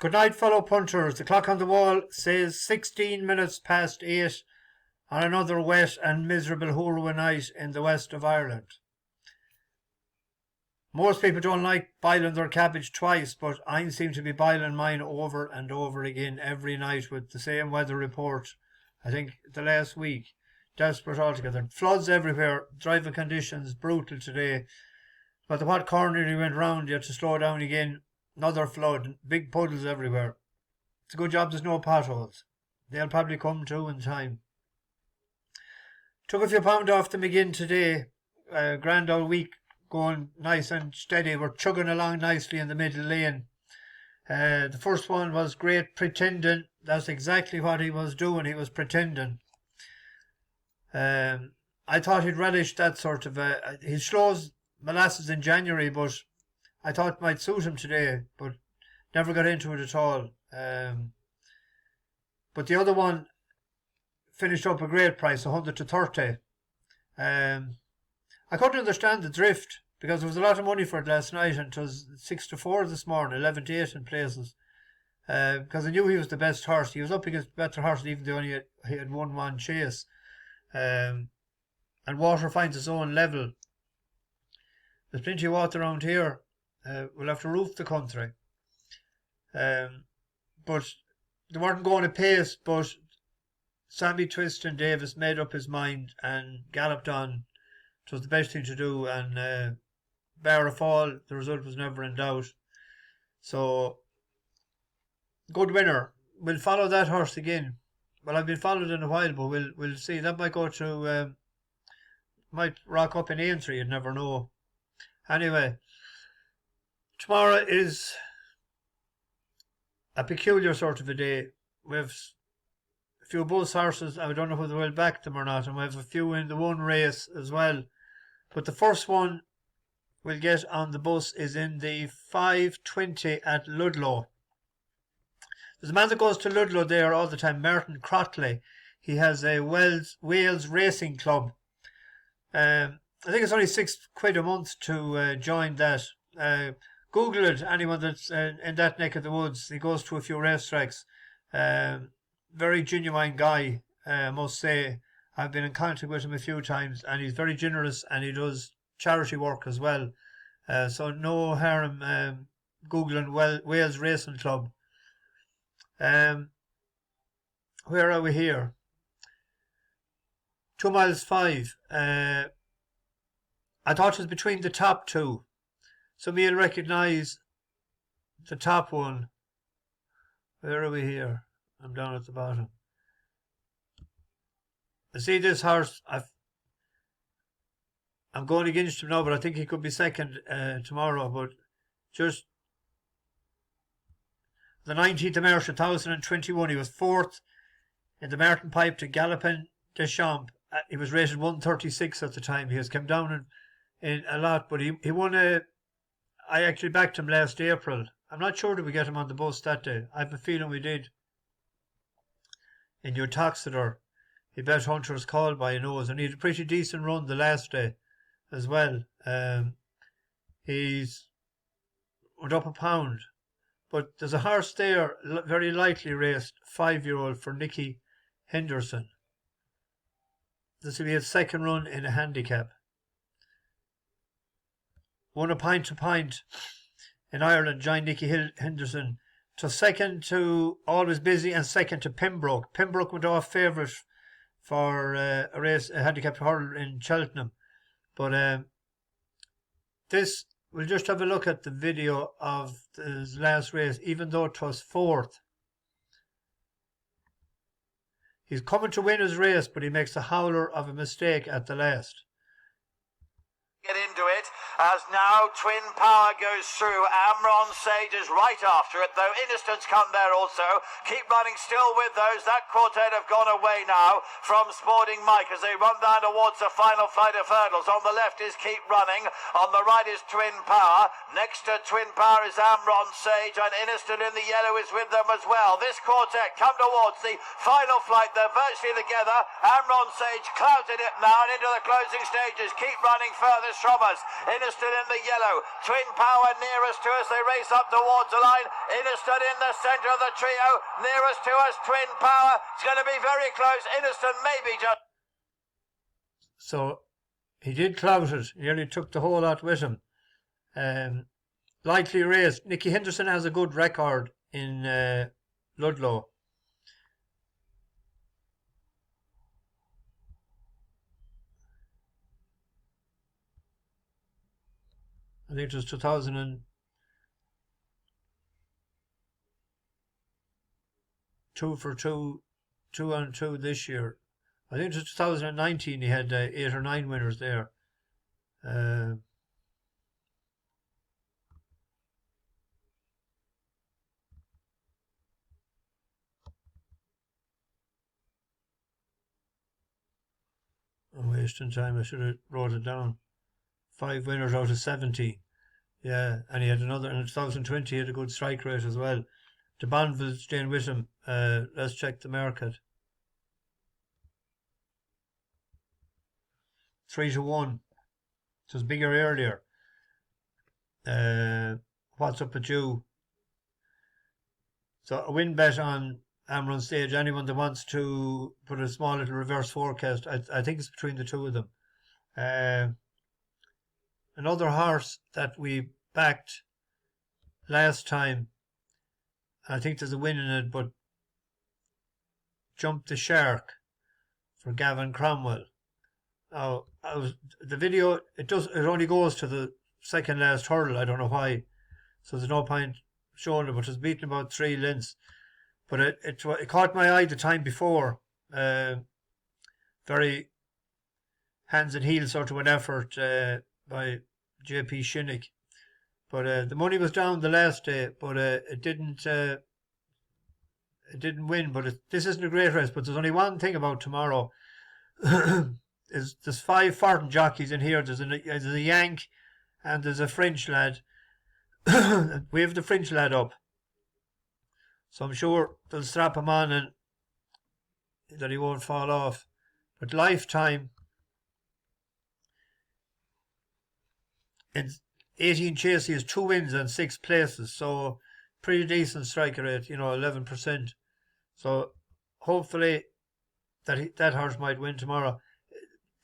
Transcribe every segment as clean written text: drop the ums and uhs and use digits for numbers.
Good night, fellow punters. The clock on the wall says 16 minutes past 8 on another wet and miserable Hurwa night in the west of Ireland. Most people don't like boiling their cabbage twice, but I seem to be boiling mine over and over again every night with the same weather report, I think, the last week. Desperate altogether. Floods everywhere, driving conditions brutal today. But the what corner you went round, you had to slow down again. Another flood, big puddles everywhere. It's a good job there's no potholes. They'll probably come too in time. Took a few pound off them again today. Grand old week going nice and steady. We're chugging along nicely in the middle lane. The first one was great pretending. That's exactly what he was doing. He was pretending. I thought he'd relish that sort of... he slows molasses in January, but I thought it might suit him today, but never got into it at all. But the other one finished up a great price, 100 to 30. I couldn't understand the drift because there was a lot of money for it last night, and it was 6 to 4 this morning, 11 to 8 in places. Because I knew he was the best horse. He was up against better horses, even though he had won one chase. And water finds its own level. There's plenty of water around here. We'll have to roof the country. But they weren't going at pace, but Sammy Twist and Davis made up his mind and galloped on. It was the best thing to do, and bar a fall, the result was never in doubt. So, good winner. We'll follow that horse again. Well, I've been followed in a while, but we'll see. That might go to, might rock up in Aintree, you'd never know. Anyway, tomorrow is a peculiar sort of a day. We have a few buzz horses. I don't know whether we'll back them or not, and we have a few in the one race as well. But the first one we'll get on the bus is in the 5:20 at Ludlow. There's a man that goes to Ludlow there all the time, Martin Crotley. He has a Wales Racing Club. I think it's only £6 a month to join that. Google it, anyone that's in that neck of the woods. He goes to a few racetracks. Very genuine guy, I must say. I've been in contact with him a few times, and he's very generous, and he does charity work as well. So no harm Googling Wales Racing Club. Where are we here? 2 miles 5. I thought it was between the top two. Some of you'll recognise the top one. Where are we here? I'm down at the bottom. I see this horse. I'm going against him now, but I think he could be second tomorrow. But just the 19th of March 2021, he was fourth in the Martin Pipe to Galopin Deschamps. He was rated 136 at the time. He has come down in a lot, but he won a... I actually backed him last April. I'm not sure did we get him on the bus that day. I have a feeling we did. In New Toxeter. He bet Hunter's Call by a nose, and he had a pretty decent run the last day as well. He's went up a pound. But there's a horse there, very lightly raced, 5-year-old for Nicky Henderson. This will be his second run in a handicap. Won a pint to pint in Ireland, John Nicky Henderson. To second to Always Busy and second to Pembroke. Pembroke went off favourite for a handicap hurdle in Cheltenham. But this, we'll just have a look at the video of his last race, even though it was fourth. He's coming to win his race, but he makes a howler of a mistake at the last. Get into it as now Twin Power goes through. Amrons Sage is right after it, though Innocence come there also. Keep running still with those. That quartet have gone away now from Sporting Mike as they run down towards the final flight of hurdles. On the left is Keep Running. On the right is Twin Power. Next to Twin Power is Amrons Sage, and Innocent in the yellow is with them as well. This quartet come towards the final flight. They're virtually together. Amrons Sage clouting it now and into the closing stages. Keep Running furthest from us. Inniston in the yellow. Twin Power nearest to us. They race up towards the line. Inniston in the centre of the trio. Nearest to us, Twin Power. It's going to be very close. Inniston maybe just... So he did clout it. He nearly took the whole lot with him. Lightly raced. Nicky Henderson has a good record in Ludlow. I think it was 2002 for 2-2 this year. I think it was 2019 he had 8 or 9 winners there. I'm wasting time. I should have wrote it down. 5 winners out of 17. Yeah, and he had another in 2020. He had a good strike rate as well. The Bonville's staying with him. Let's check the market. 3-1. It was bigger earlier. Whatsupwithyou. So a win bet on Amrons stage. Anyone that wants to put a small little reverse forecast, I think it's between the two of them. Another horse that we backed last time, I think there's a win in it, but Jump the Shark for Gavin Cromwell. Now, the video, it only goes to the second last hurdle. I don't know why, so there's no point showing it, but it's beaten about 3 lengths. But it caught my eye the time before. Very hands and heels sort of an effort by JP Shinnick. But the money was down the last day, but it didn't win. But this isn't a great race. But there's only one thing about tomorrow. There's 5 foreign jockeys in here. There's a Yank and there's a French lad. We have the French lad up, so I'm sure they'll strap him on and that he won't fall off. But Lifetime in 18 chases, he has 2 wins and 6 places, so pretty decent striker rate, 11%. So hopefully that horse might win tomorrow.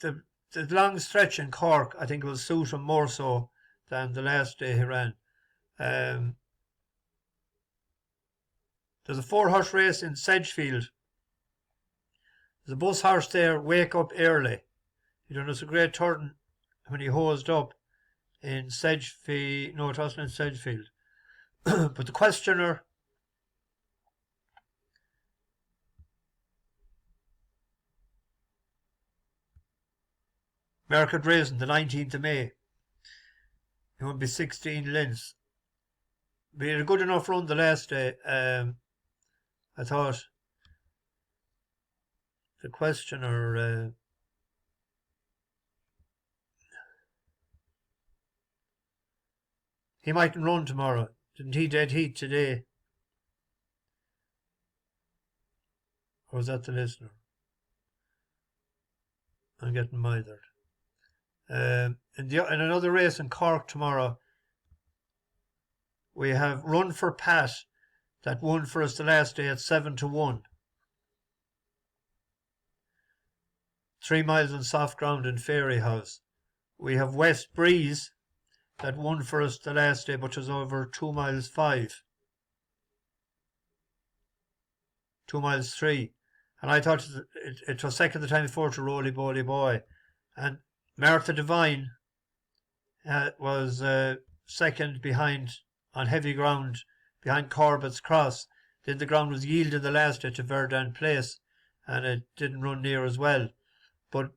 The long stretch in Cork, I think, will suit him more so than the last day he ran. There's a 4-horse race in Sedgefield. There's a bus horse there, Wake Up Early. It's a great turn when he hosed up in Sedgefield. No, it wasn't in Sedgefield. But the questioner, Market Racing, the 19th of May. It would be 16 lengths. But he had a good enough run the last day. I thought the questioner he mightn't run tomorrow. Didn't he dead heat today? Or was that the listener? I'm getting mithered. In another race in Cork tomorrow, we have Run For Pat that won for us the last day at 7-1. 3 miles on soft ground in Fairy House. We have West Breeze that won for us the last day, but was over 2 miles 5. 2 miles 3. And I thought it was second the time before to Roly Boly Boy. And Martha Devine was second behind on heavy ground behind Corbett's Cross. Then the ground was yielded the last day to Verdun Place, and it didn't run near as well. But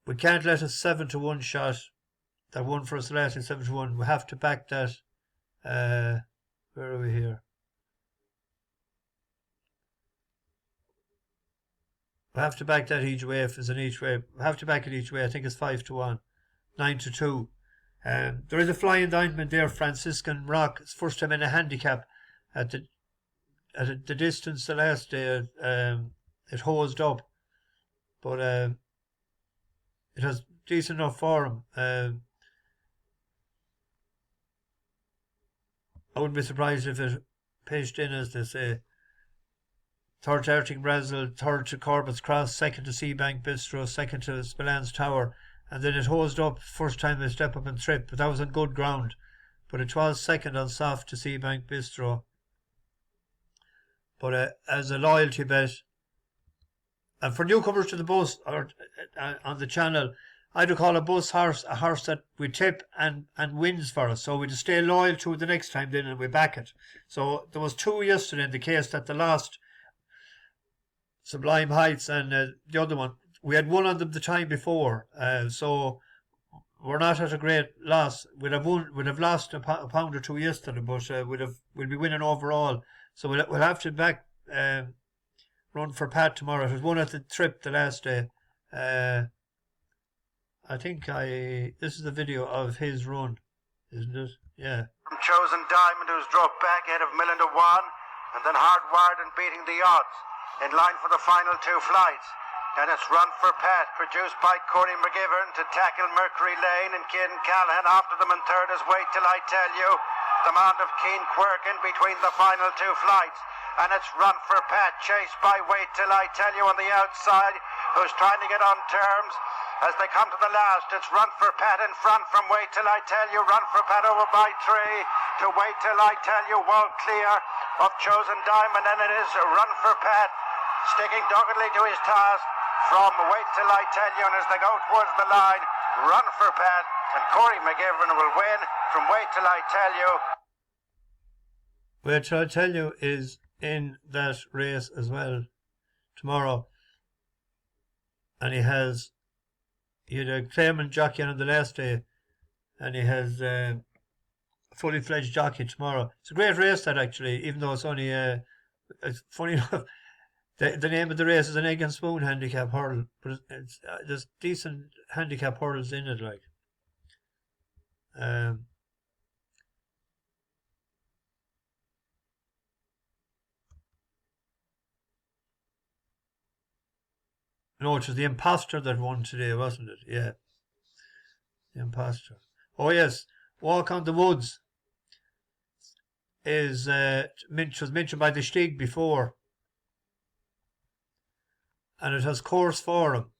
we can't let a 7-1 shot that won for us last in 7-1. We have to back that. Where are we here? We have to back that each way if it's an each way. We have to back it each way. I think it's 5-1, 9-2. There is a flying diamond there, Franciscan Rock. It's first time in a handicap at the distance the last day. It hosed up, but it has decent enough for him. I wouldn't be surprised if it pitched in, as they say. Third to Arctic Brazil, third to Corbett's Cross, second to Seabank Bistro, second to Spillans Tower, and then it hosed up first time they step up and trip, but that was on good ground. But it was second on soft to Seabank Bistro. But as a loyalty bet, and for newcomers to the bus or on the channel, I'd call a bus horse a horse that we tip and wins for us. So we'd stay loyal to it the next time then and we back it. So there was two yesterday in the case that they lost, Sublime Heights and the other one. We had won on them the time before. So we're not at a great loss. We'd have lost a pound or two yesterday, but we'll be winning overall. So we'll have to back Run for Pat tomorrow. It was one at the trip the last day. I think this is the video of his run, isn't it? Yeah. Chosen Diamond, who's dropped back ahead of Million to 1, and then Hardwired and beating the odds. In line for the final two flights. And it's Run for Pat, produced by Corey McGivern to tackle Mercury Lane and Cian Callahan after them in third is Wait Till I Tell You. The man of Keen Quirk in between the final two flights. And it's Run for Pat, chased by Wait Till I Tell You on the outside, who's trying to get on terms. As they come to the last, it's Run for Pat in front from Wait Till I Tell You. Run for Pat over by 3 to Wait Till I Tell You. Wall clear of Chosen Diamond, and it is Run for Pat sticking doggedly to his task from Wait Till I Tell You. And as they go towards the line, Run for Pat, and Corey McGivern will win from Wait Till I Tell You. Wait Till I Tell You is in that race as well tomorrow, and he had a claimant jockey on the last day, and he has a fully fledged jockey tomorrow. It's a great race, that, actually, even though it's only it's funny enough, the name of the race is an egg and spoon handicap hurdle, but there's decent handicap hurdles in it, like. No, it was the Imposter that won today, wasn't it? Yeah. The Imposter. Oh, yes. Walkinthewoods was mentioned by the Stig before. And it has course for him.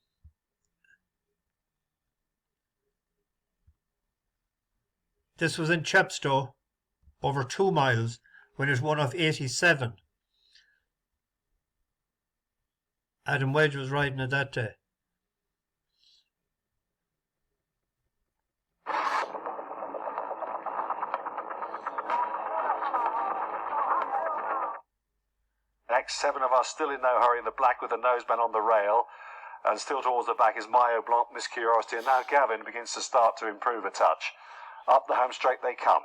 This was in Chepstow, over 2 miles, when it won off 87. Adam Wedge was riding it that day. Next 7 of us still in no hurry in the black with the noseband on the rail, and still towards the back is Mayo Blanc, Miss Curiosity, and now Gavin begins to start to improve a touch. Up the home straight they come.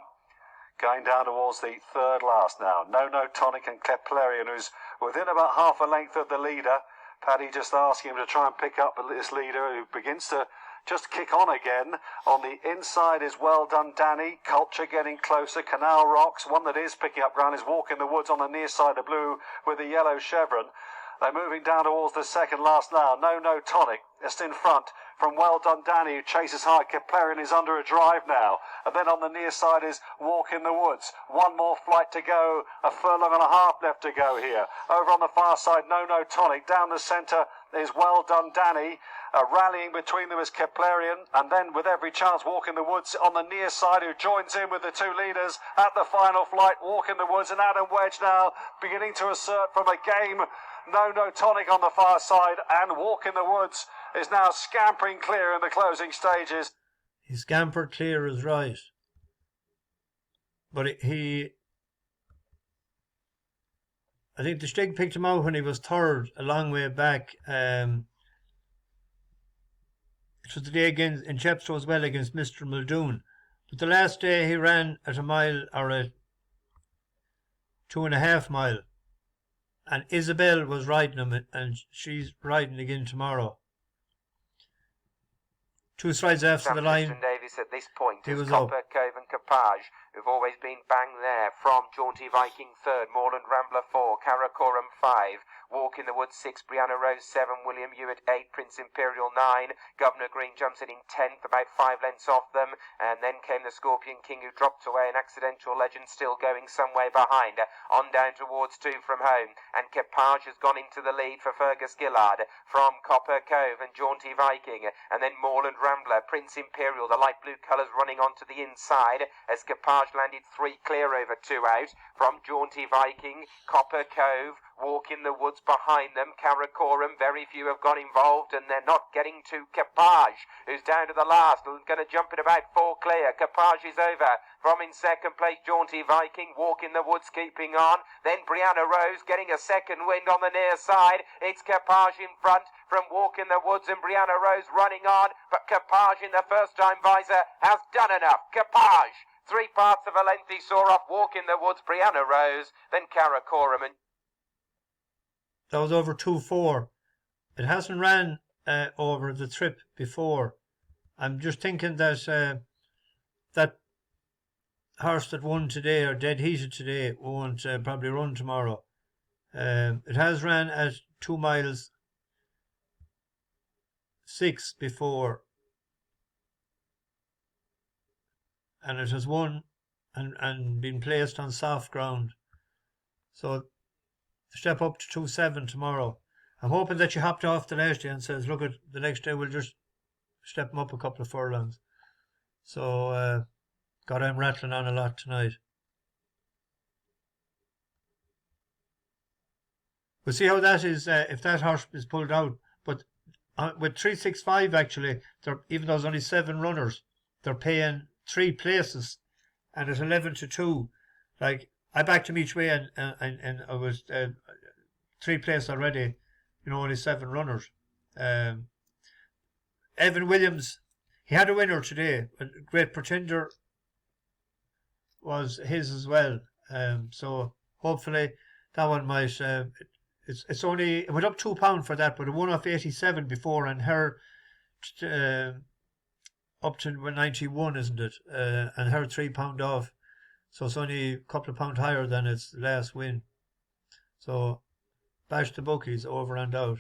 Going down towards the third last now. No Tonic and Keplerian, who's within about half a length of the leader. Paddy just asking him to try and pick up this leader, who begins to just kick on again. On the inside is Well Done Danny. Culture getting closer. Canal Rocks, one that is picking up ground, is Walking the Woods on the near side of blue with the yellow chevron. They're moving down towards the second last now. No Tonic just in front from Well Done Danny, who chases hard. Keplerian is under a drive now. And then on the near side is Walk in the Woods. One more flight to go. A furlong and a half left to go here. Over on the far side, No Tonic. Down the centre is Well Done Danny. Rallying between them is Keplerian. And then with every chance, Walk in the Woods on the near side, who joins in with the two leaders at the final flight. Walk in the Woods and Adam Wedge now beginning to assert from a game. No Tonic on the far side, and Walk in the Woods is now scampering clear in the closing stages. He scampered clear is right. But I think the Stig picked him out when he was third, a long way back. It was the day again in Chepstow as well against Mr. Muldoon. But the last day he ran at a mile, or a 2.5 mile. And Isabel was riding him, and she's riding again tomorrow. 2 strides after the line, Davis at this point he is was Copper, up. Cove and Capage, who've always been bang there. From Jaunty Viking third, Moorland Rambler 4, Karakoram 5, Walk in the Woods 6, Brianna Rose 7, William Hewitt 8, Prince Imperial 9, Governor Green jumps in 10th, about 5 lengths off them, and then came the Scorpion King, who dropped away, an Accidental Legend still going some way behind. On down towards 2 from home, and Kepage has gone into the lead for Fergus Gillard from Copper Cove and Jaunty Viking, and then Moorland Rambler, Prince Imperial, the light blue colours running onto the inside as Kepage landed 3 clear over 2 out from Jaunty Viking, Copper Cove, Walk in the Woods behind them, Karakoram, very few have got involved, and they're not getting to Kepage, who's down to the last, going to jump in about 4 clear. Kepage is over. From in second place, Jaunty Viking, Walk in the Woods keeping on, then Brianna Rose getting a second wind on the near side. It's Kepage in front from Walk in the Woods, and Brianna Rose running on, but Kepage in the first-time visor has done enough. Kepage, 3 parts of a length he saw off Walk in the Woods, Brianna Rose, then Karakoram, and that was over 2-4. It hasn't ran over the trip before. I'm just thinking that that horse that won today or dead heated today won't probably run tomorrow. It has ran at 2 miles 6 before, and it has won and been placed on soft ground. So step up to 2-7 tomorrow. I'm hoping that you hopped off the last day and says, look, at the next day we'll just step them up a couple of furlongs. So, God, I'm rattling on a lot tonight. We'll see how that is, if that horse is pulled out. But with 365, actually, even though there's only 7 runners, they're paying 3 places, and at 11-2, like, I backed him each way, and I was 3 places already, only 7 runners. Evan Williams, he had a winner today. A Great Pretender was his as well. So hopefully that one might. It's only, it went up £2 for that, but it won off 87 before, and her up to 91, isn't it? And her £3 off. So it's only a couple of pounds higher than its last win. So bash the bookies, over and out.